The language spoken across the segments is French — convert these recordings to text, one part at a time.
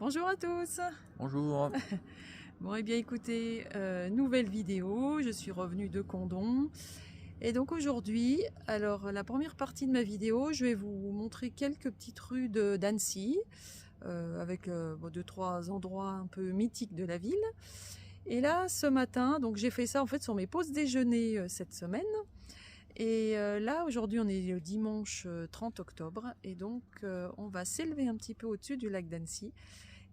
Bonjour à tous. Bonjour. Bon et bien écoutez, nouvelle vidéo, je suis revenue de Condom. Et donc aujourd'hui, alors la première partie de ma vidéo, je vais vous montrer quelques petites rues d'Annecy, avec deux, trois endroits un peu mythiques de la ville. Et là, ce matin, donc j'ai fait ça en fait sur mes pauses déjeuner cette semaine. Et là, aujourd'hui, on est le dimanche 30 octobre. Et donc, on va s'élever un petit peu au-dessus du lac d'Annecy.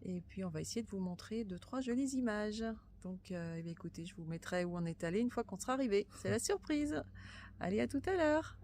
Et puis, on va essayer de vous montrer 2-3 jolies images. Donc, eh bien, écoutez, je vous mettrai où on est allé une fois qu'on sera arrivé. C'est la surprise. Allez, à tout à l'heure.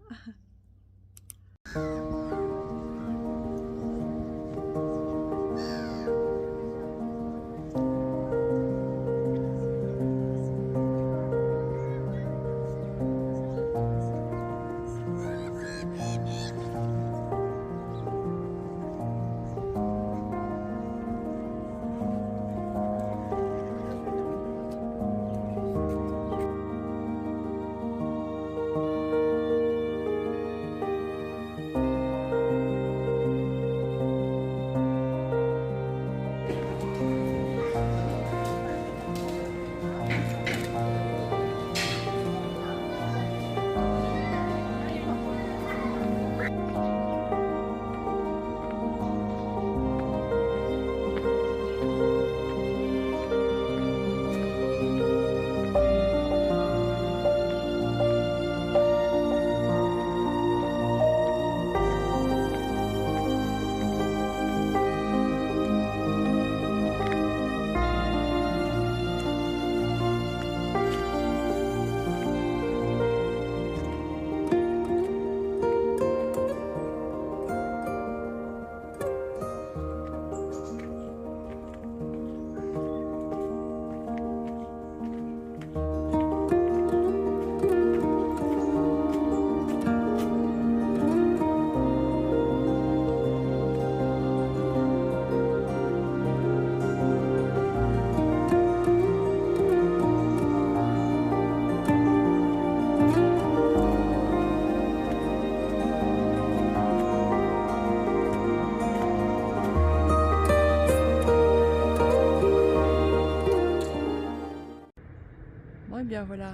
Bon, et bien voilà,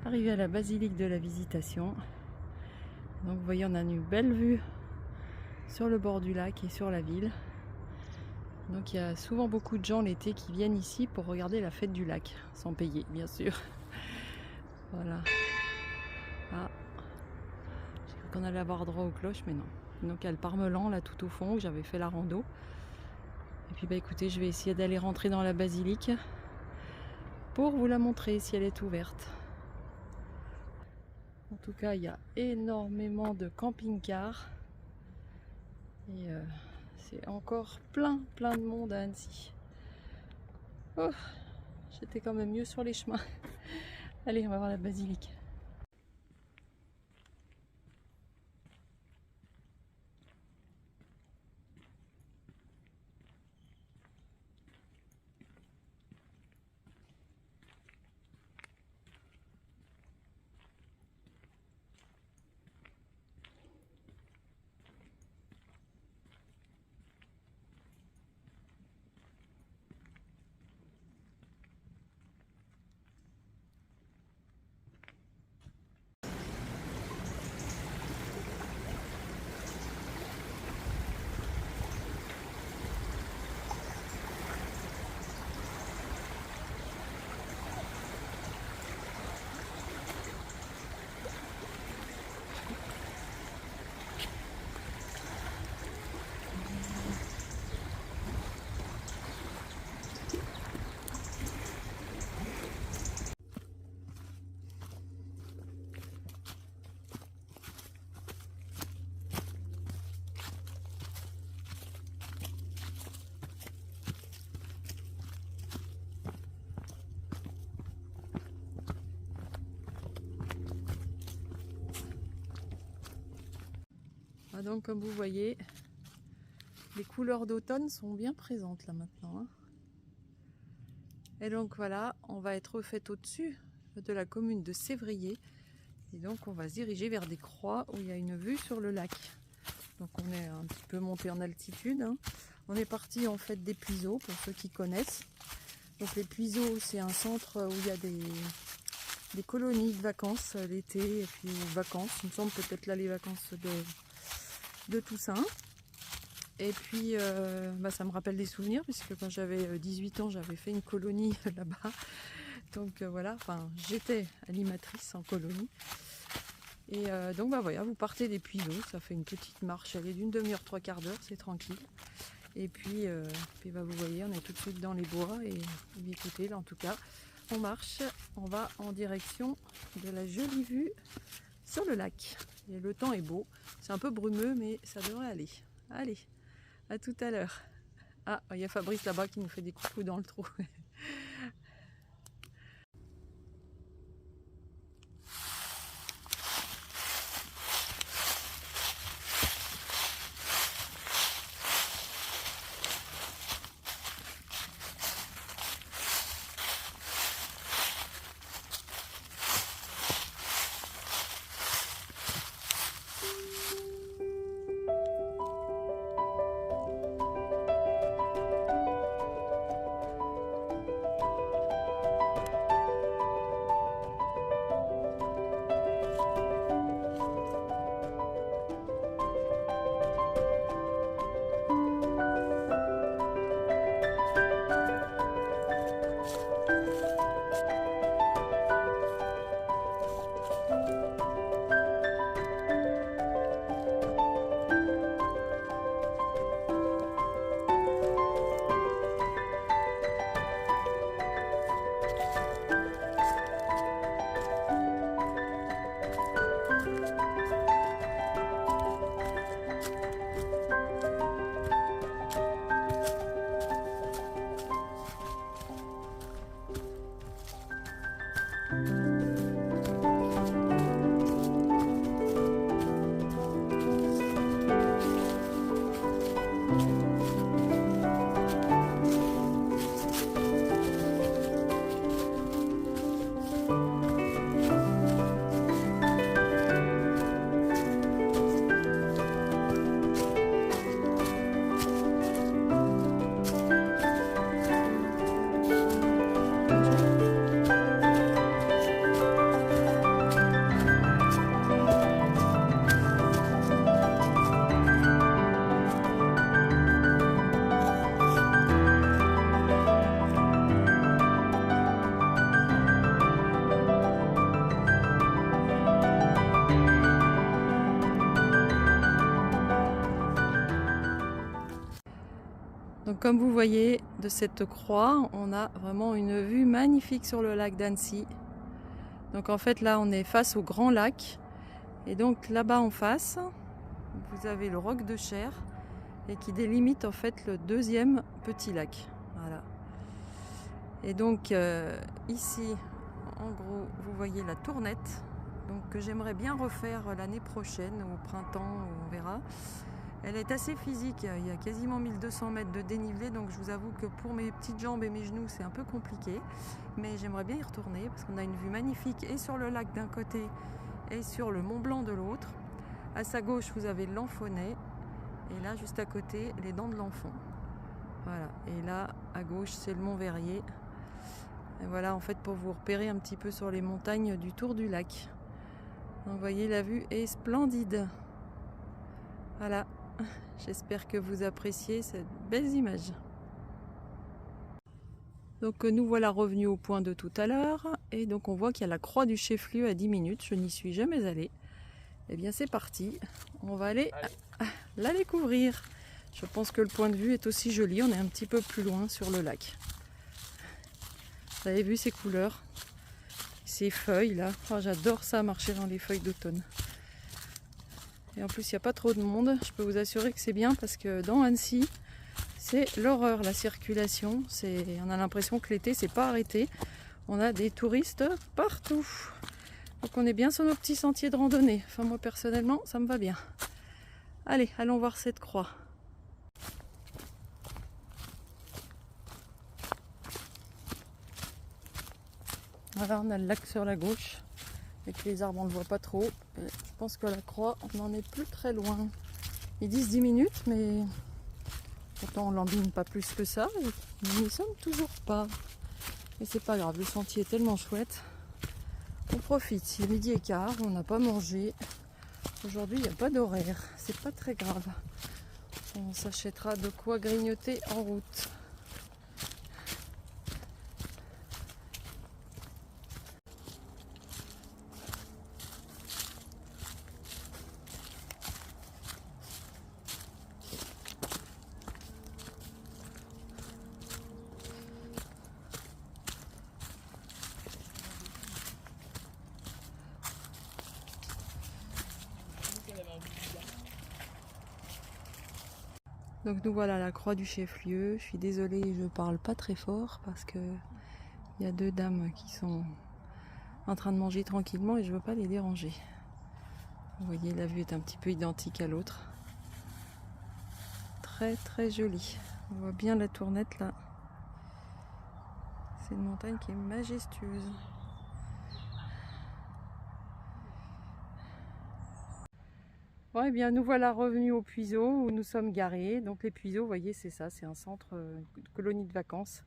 arrivé à la basilique de la Visitation. Donc, vous voyez, on a une belle vue sur le bord du lac et sur la ville. Donc, il y a souvent beaucoup de gens l'été qui viennent ici pour regarder la fête du lac, sans payer, bien sûr. Voilà. Ah, j'ai cru qu'on allait avoir droit aux cloches, mais non. Donc, il y a le Parmelan là tout au fond où j'avais fait la rando. Et puis, bah écoutez, je vais essayer d'aller rentrer dans la basilique pour vous la montrer si elle est ouverte. En tout cas, il y a énormément de camping-cars. Et c'est encore plein de monde à Annecy. Oh, j'étais quand même mieux sur les chemins. Allez, on va voir la basilique. Ah, donc comme vous voyez, les couleurs d'automne sont bien présentes là maintenant. Et donc voilà, on va être fait au-dessus de la commune de Sévrier. Et donc on va se diriger vers des croix où il y a une vue sur le lac. Donc on est un petit peu monté en altitude. On est parti en fait des Puiseaux, pour ceux qui connaissent. Donc les Puiseaux, c'est un centre où il y a des colonies de vacances l'été, et puis vacances, il me semble peut-être là les vacances de Toussaint. Et puis ça me rappelle des souvenirs, puisque quand j'avais 18 ans, j'avais fait une colonie là-bas. Donc voilà, enfin j'étais animatrice en colonie. Et donc voilà, vous partez des Puiseaux, ça fait une petite marche, elle est d'une demi-heure, 3/4 d'heure, c'est tranquille. Et puis, vous voyez, on est tout de suite dans les bois. Et écoutez, là en tout cas, on marche, on va en direction de la jolie vue sur le lac. Et le temps est beau, c'est un peu brumeux, mais ça devrait aller. Allez, à tout à l'heure. Ah, il y a Fabrice là-bas qui nous fait des coucous dans le trou. Donc comme vous voyez de cette croix, on a vraiment une vue magnifique sur le lac d'Annecy. Donc en fait là on est face au grand lac. Et donc là-bas en face, vous avez le roc de Cher et qui délimite en fait le deuxième petit lac. Voilà. Et donc ici, en gros, vous voyez la tournette. Donc que j'aimerais bien refaire l'année prochaine, au printemps, on verra. Elle est assez physique, il y a quasiment 1200 mètres de dénivelé, donc je vous avoue que pour mes petites jambes et mes genoux c'est un peu compliqué, mais j'aimerais bien y retourner parce qu'on a une vue magnifique et sur le lac d'un côté et sur le Mont Blanc de l'autre. À sa gauche vous avez l'Enfonnet et là juste à côté les Dents de l'Enfant. Voilà, et là à gauche c'est le Mont Verrier. Et voilà, en fait pour vous repérer un petit peu sur les montagnes du tour du lac. Donc vous voyez, la vue est splendide. Voilà. J'espère que vous appréciez ces belles images. Donc nous voilà revenus au point de tout à l'heure. Et donc on voit qu'il y a la croix du chef-lieu à 10 minutes. Je n'y suis jamais allée. Et bien c'est parti. On va aller la découvrir. Je pense que le point de vue est aussi joli. On est un petit peu plus loin sur le lac. Vous avez vu ces couleurs, ces feuilles là. Oh, j'adore ça, marcher dans les feuilles d'automne. Et en plus, il n'y a pas trop de monde. Je peux vous assurer que c'est bien parce que dans Annecy, c'est l'horreur, la circulation. On a l'impression que l'été, c'est pas arrêté. On a des touristes partout. Donc on est bien sur nos petits sentiers de randonnée. Enfin, moi, personnellement, ça me va bien. Allez, allons voir cette croix. Voilà, on a le lac sur la gauche. Avec les arbres, on ne le voit pas trop. Et je pense que la croix, on n'en est plus très loin. Ils disent 10 minutes, mais Pourtant on l'embine pas plus que ça, et nous n'y sommes toujours pas. Mais c'est pas grave, le sentier est tellement chouette. On profite, il est 12h15, on n'a pas mangé. Aujourd'hui il n'y a pas d'horaire, c'est pas très grave. On s'achètera de quoi grignoter en route. Donc nous voilà à la croix du chef-lieu. Je suis désolée, je parle pas très fort parce que il y a deux dames qui sont en train de manger tranquillement et je veux pas les déranger. Vous voyez, la vue est un petit peu identique à l'autre. Très très jolie. On voit bien la tournette là. C'est une montagne qui est majestueuse. Bon, eh bien, nous voilà revenus au Puiseau où nous sommes garés. Donc les Puiseaux, vous voyez, c'est ça, c'est un centre de colonie de vacances.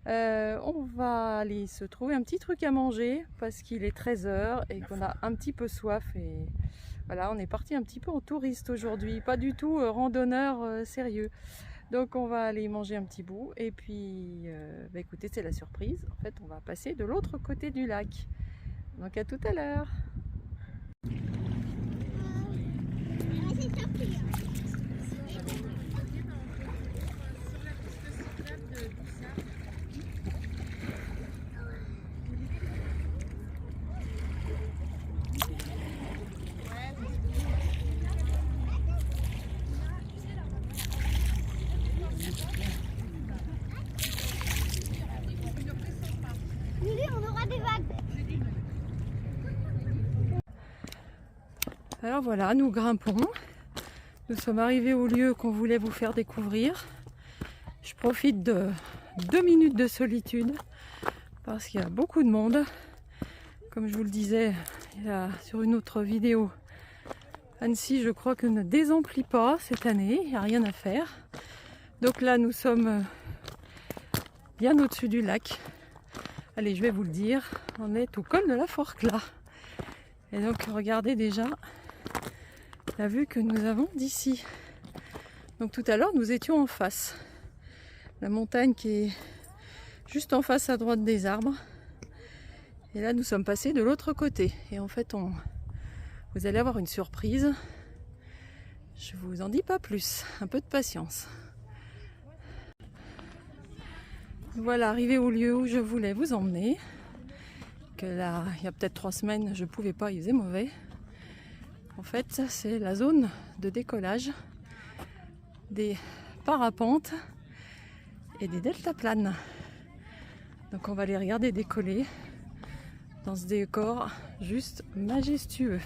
On va aller se trouver un petit truc à manger parce qu'il est 13h et qu'on a un petit peu soif. Et voilà, on est parti un petit peu en touriste aujourd'hui, pas du tout randonneur sérieux. Donc on va aller manger un petit bout et puis, bah, écoutez, c'est la surprise. En fait, on va passer de l'autre côté du lac. Donc à tout à l'heure. On aura des vagues. Alors voilà, nous grimpons. Nous sommes arrivés au lieu qu'on voulait vous faire découvrir. Je profite de 2 minutes de solitude parce qu'il y a beaucoup de monde. Comme je vous le disais sur une autre vidéo, Annecy, je crois que ne désemplit pas cette année, il n'y a rien à faire. Donc là, nous sommes bien au-dessus du lac. Allez, je vais vous le dire, on est au col de la Forclaz. Et donc, regardez déjà la vue que nous avons d'ici. Donc tout à l'heure, nous étions en face. La montagne qui est juste en face à droite des arbres. Et là, nous sommes passés de l'autre côté. Et en fait, vous allez avoir une surprise. Je vous en dis pas plus. Un peu de patience. Voilà, arrivé au lieu où je voulais vous emmener. Que là, il y a peut-être 3 semaines, je ne pouvais pas, il faisait mauvais. En fait, c'est la zone de décollage des parapentes et des deltaplanes. Donc on va les regarder décoller dans ce décor juste majestueux.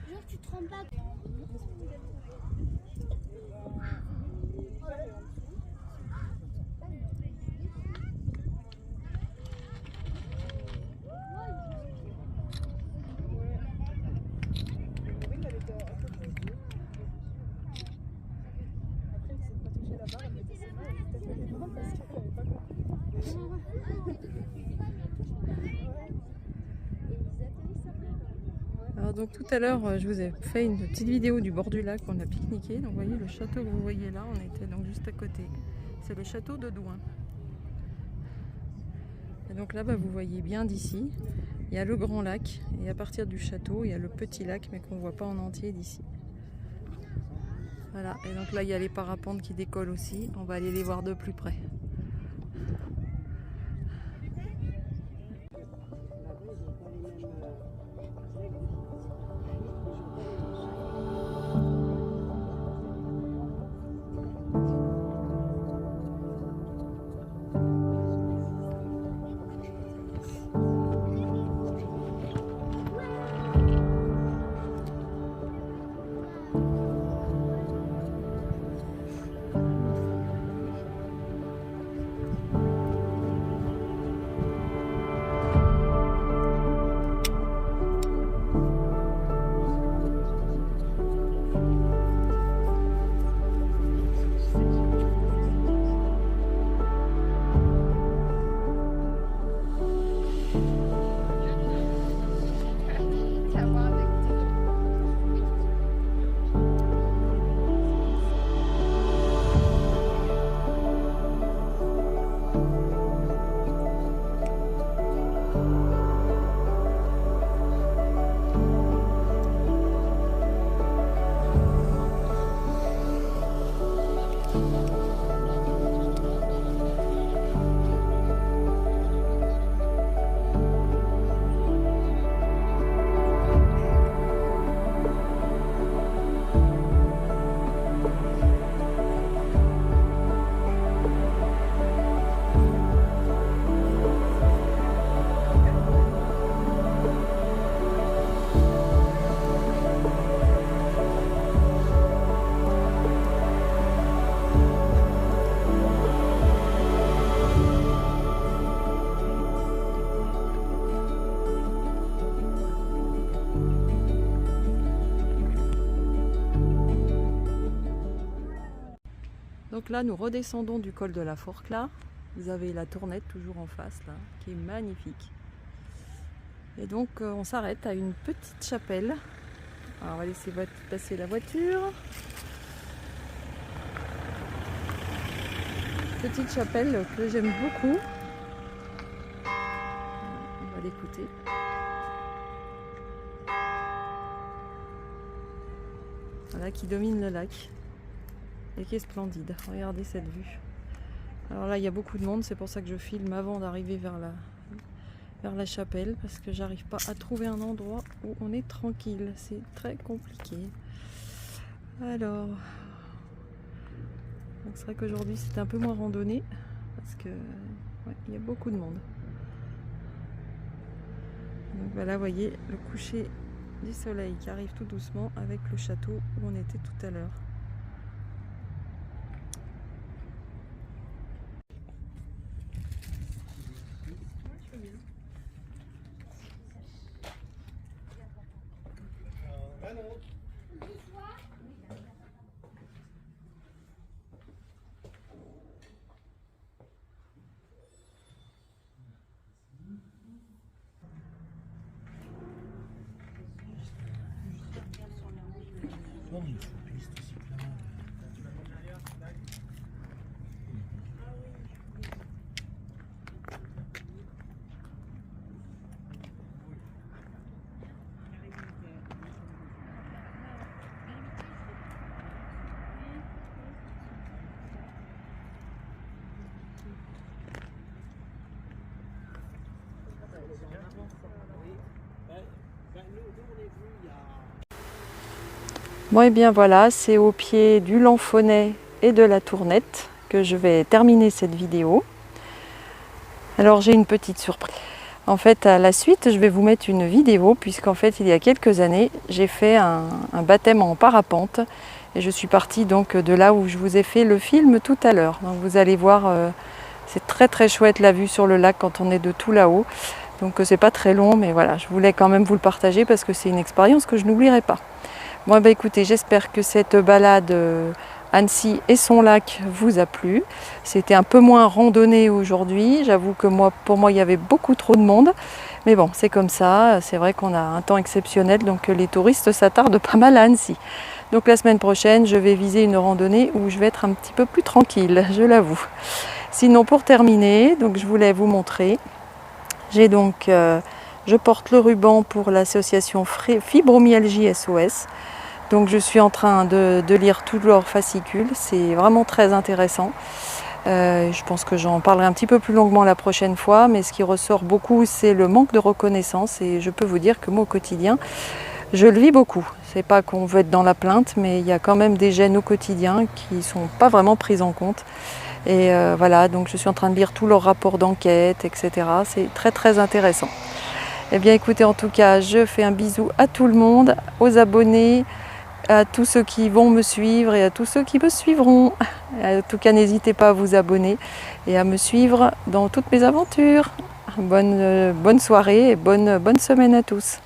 Genre tu te rends pas. Alors donc tout à l'heure, je vous ai fait une petite vidéo du bord du lac, on a pique-niqué. Donc vous voyez le château que vous voyez là, on était donc juste à côté. C'est le château de Douin. Et donc là-bas, vous voyez bien d'ici, il y a le grand lac. Et à partir du château, il y a le petit lac, mais qu'on ne voit pas en entier d'ici. Voilà, et donc là, il y a les parapentes qui décollent aussi. On va aller les voir de plus près. là, nous redescendons du col de la Forclaz. Vous avez la Tournette toujours en face, là, qui est magnifique. Et donc, on s'arrête à une petite chapelle. Alors, on va laisser passer la voiture. Petite chapelle que j'aime beaucoup. On va l'écouter. Voilà, qui domine le lac et qui est splendide. Regardez cette vue. Alors là, il y a beaucoup de monde, c'est pour ça que je filme avant d'arriver vers la chapelle, parce que j'arrive pas à trouver un endroit où on est tranquille. C'est très compliqué. Alors, c'est vrai qu'aujourd'hui c'est un peu moins randonnée, parce que ouais, il y a beaucoup de monde. Donc voilà, vous voyez le coucher du soleil qui arrive tout doucement avec le château où on était tout à l'heure. Bon et bien voilà, c'est au pied du Lamphonnet et de la Tournette que je vais terminer cette vidéo. Alors j'ai une petite surprise. En fait, à la suite, je vais vous mettre une vidéo, puisqu'en fait, il y a quelques années, j'ai fait un baptême en parapente. Et je suis partie donc de là où je vous ai fait le film tout à l'heure. Donc vous allez voir, c'est très très chouette la vue sur le lac quand on est de tout là-haut. Donc c'est pas très long, mais voilà, je voulais quand même vous le partager parce que c'est une expérience que je n'oublierai pas. Bon, bah écoutez, j'espère que cette balade Annecy et son lac vous a plu. C'était un peu moins randonnée aujourd'hui. J'avoue que pour moi, il y avait beaucoup trop de monde. Mais bon, c'est comme ça. C'est vrai qu'on a un temps exceptionnel, donc les touristes s'attardent pas mal à Annecy. Donc la semaine prochaine, je vais viser une randonnée où je vais être un petit peu plus tranquille, je l'avoue. Sinon, pour terminer, donc je voulais vous montrer. J'ai donc, je porte le ruban pour l'association Fibromyalgie SOS. Donc je suis en train de lire tous leurs fascicules, c'est vraiment très intéressant. Je pense que j'en parlerai un petit peu plus longuement la prochaine fois, mais ce qui ressort beaucoup, c'est le manque de reconnaissance. Et je peux vous dire que moi, au quotidien, je le vis beaucoup. C'est pas qu'on veut être dans la plainte, mais il y a quand même des gènes au quotidien qui ne sont pas vraiment pris en compte. Et voilà, donc je suis en train de lire tous leurs rapports d'enquête, etc. C'est très très intéressant. Eh bien écoutez, en tout cas, je fais un bisou à tout le monde, aux abonnés, à tous ceux qui vont me suivre et à tous ceux qui me suivront. En tout cas, n'hésitez pas à vous abonner et à me suivre dans toutes mes aventures. Bonne soirée et bonne semaine à tous.